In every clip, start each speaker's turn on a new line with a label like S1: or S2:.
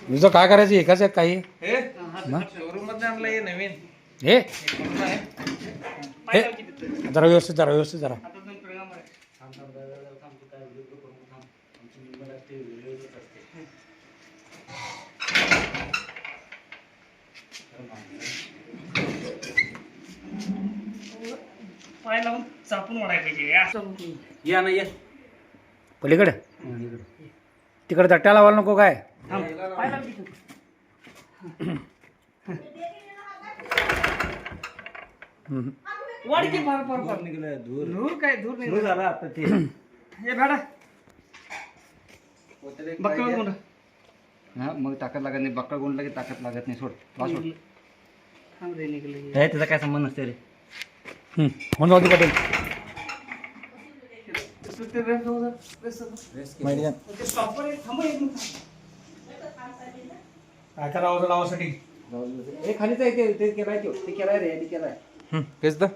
S1: तुझं काय करायचं एकाच एक काही
S2: शोरूम मध्ये आणलं हे नवीन
S1: हे
S2: करून आहे.
S1: हे जरा व्यवस्थित जरा व्यवस्थित जरा
S3: पाय लावून चापून वाढायला पाहिजे असं
S2: या ना ये
S1: पलीकडे तिकडे तट्ट्या लावायला नको काय
S3: पाय लाव की तू.
S1: हम्म.
S3: वाढ की फार फार फार
S2: निघालं धूर
S3: धूर काय धूर नाही
S2: धूर झाला आता ते
S3: हे भाडा बक्कळ गुंड
S4: हा मग ताकद लागत नाही बक्कळ गुंडला की ताकद लागत नाही सोड वा सोड
S3: थांब रे निघलं हे.
S4: हे त्याचा काय संबंध नसते रे
S1: होऊन जाऊ दे पाटील
S3: ते रेस जाऊ दे, रेस जाऊ दे. ते stopper आहे, थांब एक मिनिट.
S1: काय करावं लावासाठी
S4: हे खालीच आहे ते केलाय ते केलाय रे ते केलाय
S2: हेच तर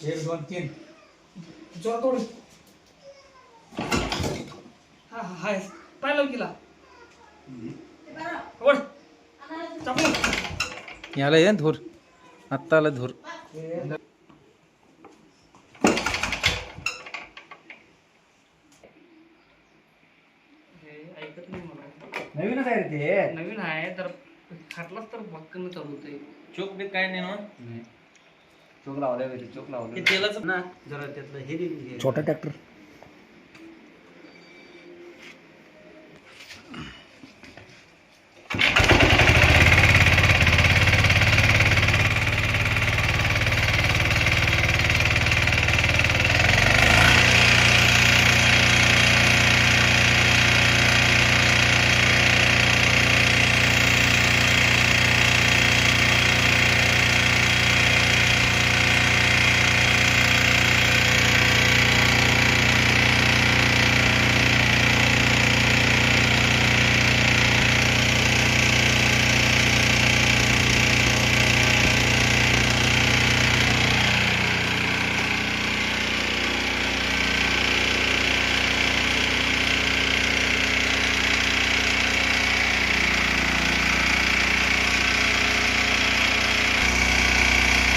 S1: 1 2 3
S3: जोर तोड हा हा हाय पाय लाव किला वळ चापून
S2: याला ये धूर आत्ता आला धूर
S3: हे ऐकत नाही मला
S4: नवीनच आहे रे ते
S3: नवीन आहे तर खाटलाच तर बक्कन चालवतोय
S2: चोक बी काय नाही ना
S4: चोक लावलाय रे चोक लावलाय
S2: हे तेलाच
S4: ना जरा त्यातलं हे दे
S1: छोटा ट्रॅक्टर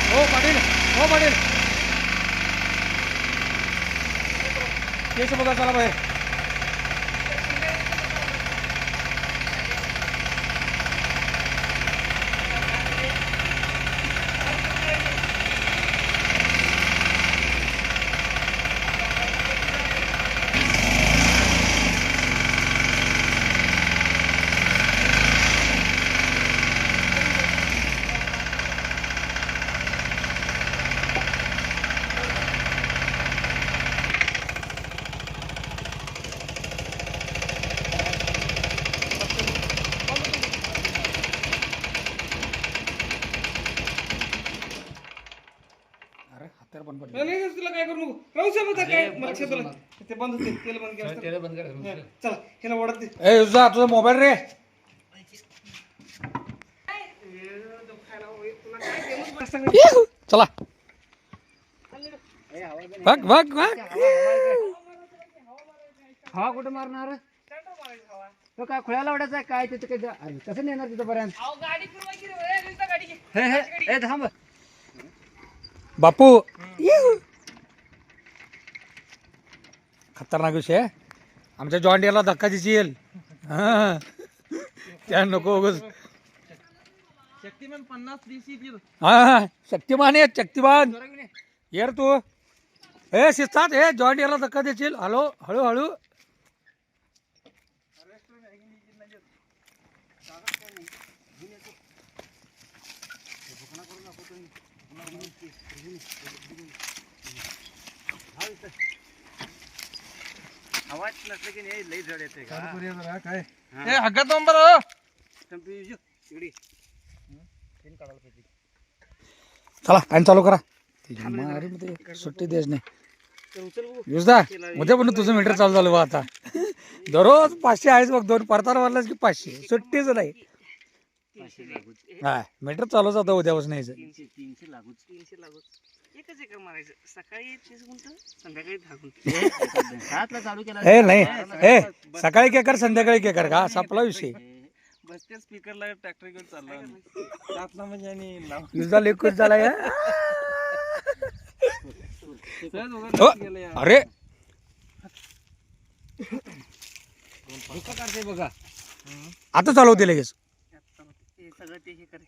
S1: हो पाटील केस बघा चला बाहेर अरे हातार पण पडलं
S3: नाही तुला काय करू नको राहू शकत काय मला क्षेत्राला ते बंद होते तेल बंद केलं
S4: त्याला बंद कर
S3: चला ह्याला ओढत दे
S1: ए तुझा तुझा मोबाईल रे चला बघ बघ बघ
S4: हवा कुठं मारणार तो काय खुळ्याला ओढायचा काय तिथं काय अरे कसं नेणार तिथंपर्यंत हे हे ए थांब
S1: बापू खतरनाक विषय आहे. आमच्या जॉन डिअरला धक्का दिसेल हा त्या नको उगाच.
S2: शक्तिमान 50 DC
S1: हा शक्तिमान आहे शक्तिमान ये रे तू ए शिस्तात हे जॉन डिअरला धक्का देशील हॅलो हळूहळू
S4: आवाज नसलं की नाही लई जड येते का
S1: काय
S2: हे हग्गा तोंबर
S1: चला फॅन चालू करा अरे मध्ये सुट्टी द्यायच नाही युजदा उद्या पण तुझं मीटर चालू झालं बा आता दररोज 500 आहेच बघ 2 परतार वाढलाच की 500 सुट्टीच नाही हा मीटर चालूच आता उद्यापासून यायचं
S3: 300 लागूच एकच एकर मारायचं. सकाळी 30 गुंठ, संध्याकाळी 10 गुंठ.
S4: 7ला चालू केला
S1: ए नाही ए सकाळी केकर संध्याकाळी केकर का असा आपला विषय.
S2: बसत्या स्पीकरला ट्रॅक्टर घेऊन चालला आम्ही. सातला म्हणजे आणि लाव.
S1: युजदा लेख खुश झाला या.
S2: सहज
S1: हो,
S2: वगैरे गेलं यार.
S1: अरे
S4: धुकं काढते बघा.
S1: आता चालवते लगेच.
S3: ते सगळं ते हे करे.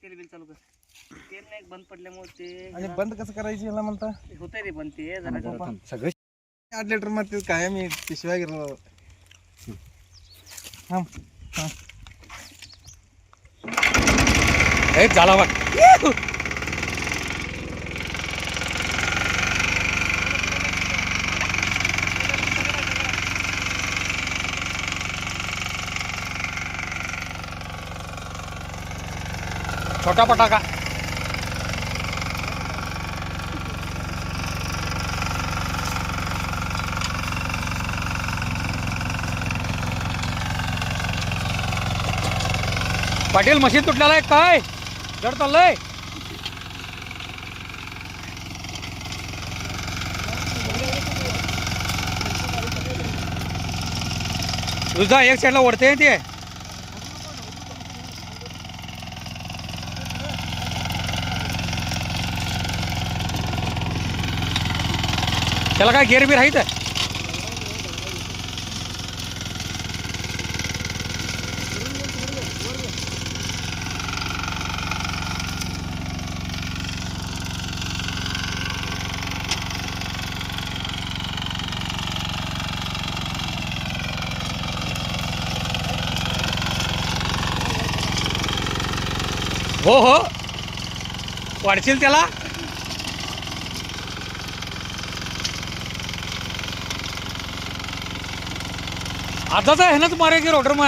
S3: तेल बिल चालू कर. तेल नाही बंद पडल्यामुळे ते
S2: आणि बंद कसं करायची याला म्हणता?
S3: होतंय रे बंद ते जरा
S4: सगळे
S2: 8 लिटर मध्ये काय मी पिशव्या गेलो.
S1: ए झाला बघ. छोटा पटाका. पाटील मशीन तुटलेला आहे काय जड चाललंय. तुझा एक साईडला ओढते ते. त्याला काय गेअर बीर आहे तर. हो हो वाढशील त्याला. आताच आहे नाच मारे की रोटर मग.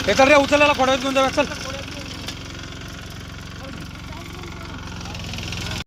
S1: हे तर रे उचललेला फोडा घेऊन जाऊया चल.